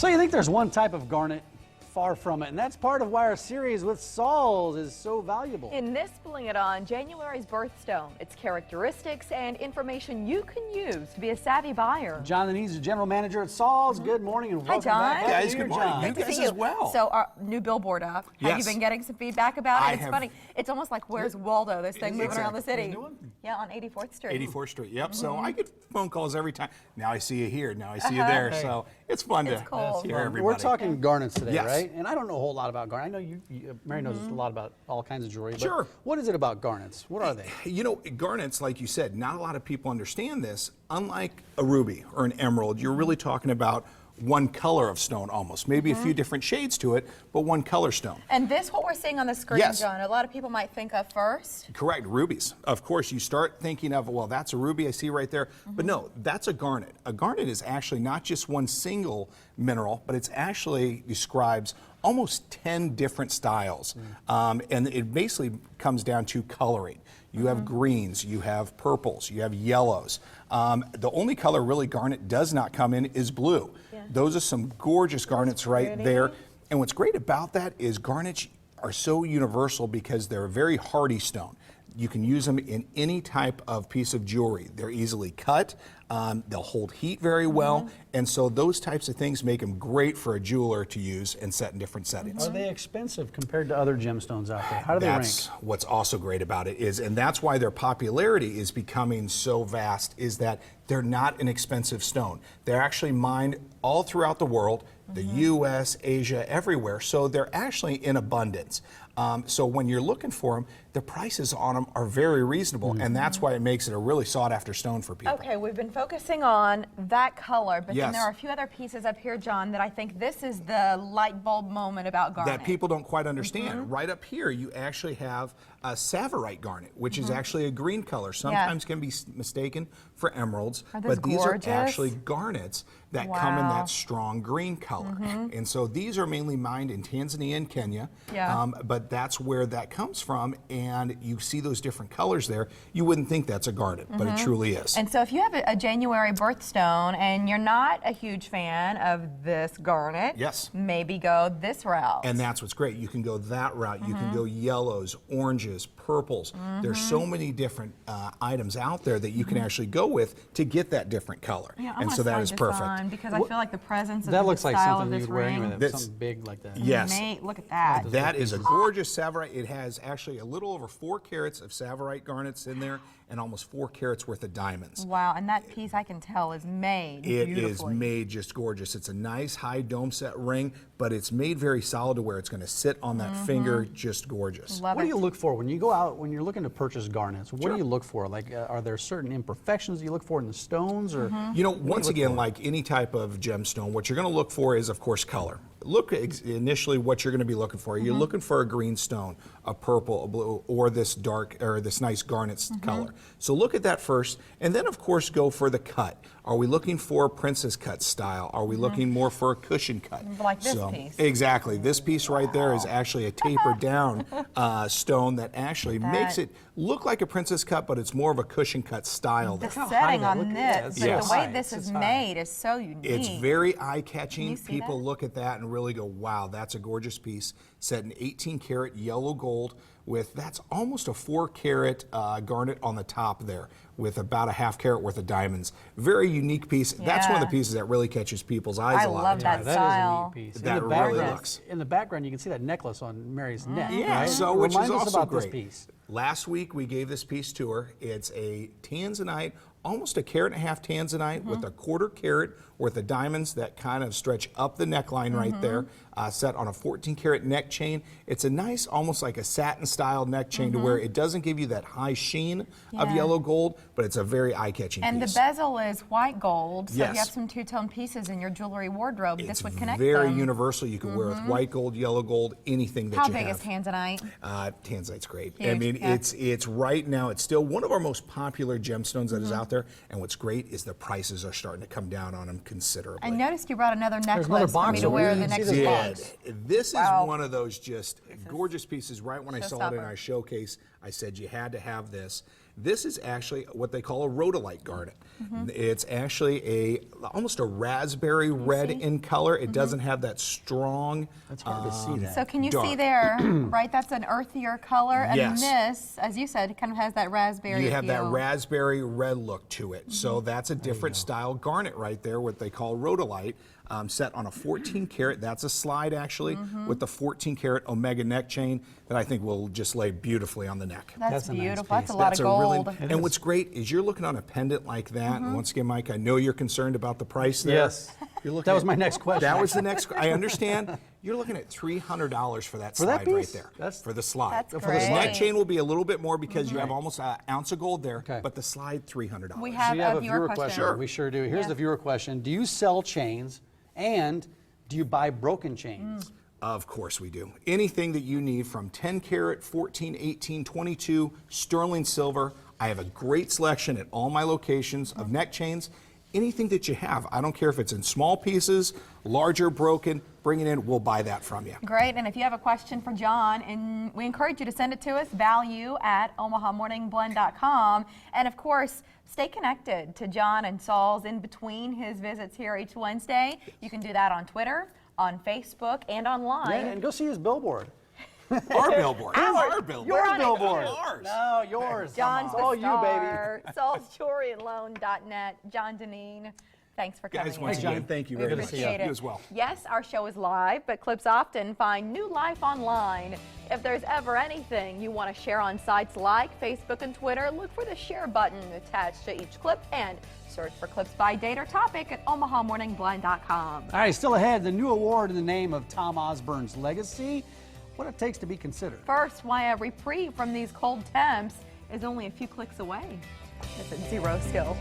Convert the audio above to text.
So you think there's one type of garnet? Far from it, and that's part of why our series with Sauls is so valuable. In this Bling It On, January's birthstone, its characteristics and information you can use to be a savvy buyer. John Dineen is the general manager at Sauls. Good morning and welcome John. back. Guys, good morning. John. You guys as well. So our new billboard up. Have you Yes. been getting some feedback about it? I It's have. funny. It's almost like Where's Waldo, this thing moving around the city. New one? Yeah, on 84th Street. 84th Street, yep. So I get phone calls every time. Now I see you here, now I see you there. Hey. So it's fun It's to cool. hear everybody. We're talking garnets today, Yes. right? And I don't know a whole lot about garnet. I know Mary knows a lot about all kinds of jewelry. But Sure. what is it about garnets? What are they? You know, garnets, like you said, not a lot of people understand this. Unlike a ruby or an emerald, you're really talking about one color of stone almost. Maybe a few different shades to it, but one color stone. And this, what we're seeing on the screen, Yes. John, a lot of people might think of first. Correct, rubies. Of course, you start thinking of, well, that's a ruby I see right there. But no, that's a garnet. A garnet is actually not just one single mineral, but it's actually describes almost 10 different styles. And it basically comes down to coloring. You have greens, you have purples, you have yellows. The only color really garnet does not come in is blue. Those are some gorgeous garnets right there. And what's great about that is garnets are so universal because they're a very hardy stone. You can use them in any type of piece of jewelry. They're easily cut, they'll hold heat very well, and so those types of things make them great for a jeweler to use and set in different settings. Are they expensive compared to other gemstones out there? How do they rank? That's what's also great about it is, and that's why their popularity is becoming so vast, is that they're not an expensive stone. They're actually mined all throughout the world, the U.S., Asia, everywhere, so they're actually in abundance. So when you're looking for them, the prices on them are very reasonable, and that's why it makes it a really sought-after stone for people. Okay, we've been focusing on that color, but then Yes. there are a few other pieces up here, John, that I think this is the light bulb moment about garnet. That people don't quite understand. Right up here, you actually have a savorite garnet, which is actually a green color. Sometimes can be mistaken for emeralds, Are those but these gorgeous? are actually garnets that come in Wow. that strong green color. And so these are mainly mined in Tanzania and Kenya, Yeah. but that's where that comes from, and you see those different colors there. You wouldn't think that's a garnet, but it truly is. And so if you have a January birthstone and you're not a huge fan of this garnet, Yes. maybe go this route. And that's what's great. You can go that route. You can go yellows, oranges, purples. There's so many different items out there that you can actually go with to get that different color. Yeah, and so that is perfect. Because I feel like the presence of That the looks like style of something this you'd wear ring. anyway. This- Something big like that. Yes. Look at that. That is a gorgeous savorite. It has actually a little over 4 carats of savorite garnets in there and almost 4 carats worth of diamonds. Wow, and that piece I can tell is made It is beautifully. made just gorgeous. It's a nice high dome set ring, but it's made very solid to where it's going to sit on that finger just gorgeous. Love What do it. you look for when you go out, when you're looking to purchase garnets? What do you look for? Like, are there certain imperfections you look for in the stones? Or You know, once again, like any type of gemstone, what you're going to look for is, of course, color. Look initially what you're going to be looking for. You're looking for a green stone, a purple, a blue, or this dark, or this nice garnet color. So look at that first, and then of course go for the cut. Are we looking for a princess cut style? Are we looking more for a cushion cut? Like this piece. Exactly. This piece right there is actually a tapered down stone that actually makes it look like a princess cut, but it's more of a cushion cut style. The there. setting that- on look at that. this, It's but so the way high. this It's is high. made is so unique. It's very Can eye-catching. you see People that? look at that and really go, wow, that's a gorgeous piece. Set in 18 karat yellow gold with, that's almost a 4 carat garnet on the top there with about a ½ carat worth of diamonds. Very unique piece. That's one of the Yeah. pieces that really catches people's eyes I a lot love of that times. that style. is a neat piece. That in the really background, looks. In the background, you can see that necklace on Mary's neck. Yeah, right? so which Remind is us also about great. this piece. Last week we gave this piece to her. It's a tanzanite, almost a 1.5 carat tanzanite with a 1/4 carat worth of diamonds that kind of stretch up the neckline right there, set on a 14 karat neck chain. It's a nice, almost like a satin style neck chain to where it doesn't give you that high sheen of Yeah. yellow gold, but it's a very eye-catching And piece. the bezel is white gold, so if Yes. you have some two-tone pieces in your jewelry wardrobe, this It's would connect very them. universal. You can wear with white gold, yellow gold, anything that How you big have. is tanzanite? Tanzanite's great. I Huge, mean, yeah. it's right now, it's still one of our most popular gemstones that is out there. And what's great is the prices are starting to come down on them considerably. I noticed you brought another another necklace for box me to over wear here. the You can next see this box. did. This Wow. is one of those just gorgeous pieces. Right when I saw it in showstopper. our showcase, I said you had to have this. This is actually what they call a rhodolite garnet. It's actually almost a raspberry red in color. It doesn't have that strong. That's hard to see that. So can you dark. see there, right? That's an earthier color, and Yes. this, as you said, kind of has that raspberry You have that feel. raspberry red look to it. So that's a different style garnet right there, what they call rhodolite, set on a 14 karat. That's a slide actually with the 14 karat Omega neck chain that I think will just lay beautifully on the neck. That's a nice beautiful. piece. That's a lot of gold. And what's great is you're looking on a pendant like that. And once again, Mike, I know you're concerned about the price there. Yes. You're looking That was at- my next question. That was the next. I understand. You're looking at $300 for that For that slide right piece? there. That's- for the slide. That's For the great. neck chain will be a little bit more because you have almost an ounce of gold there. Okay. But the slide, $300. We So have you have a viewer question. Sure. We sure do. Here's the viewer question. Do you sell chains, and do you buy broken chains? Of course we do. Anything that you need from 10 karat, 14, 18, 22, sterling silver. I have a great selection at all my locations of neck chains. Anything that you have, I don't care if it's in small pieces, larger, broken, bring it in, we'll buy that from you. Great, and if you have a question for John, and we encourage you to send it to us, value@omahamorningblend.com. And of course, stay connected to John and Saul's in between his visits here each Wednesday. You can do that on Twitter, on Facebook, and online. Yeah, and go see his billboard. Our billboard. Our billboard. You're on it. Billboard. Ours. No, yours. John's It's all you, baby. SaulsJewelryandLoan.net. John Dineen, thanks for coming Guys, once in. again, thank you We very much. appreciate it. You as well. Yes, our show is live, but clips often find new life online. If there's ever anything you want to share on sites like Facebook and Twitter, look for the share button attached to each clip and search for clips by date or topic at omahamorningblend.com. All right, still ahead, the new award in the name of Tom Osborne's legacy. What it takes to be considered. First, why a reprieve from these cold temps is only a few clicks away. It's at Zero Skill.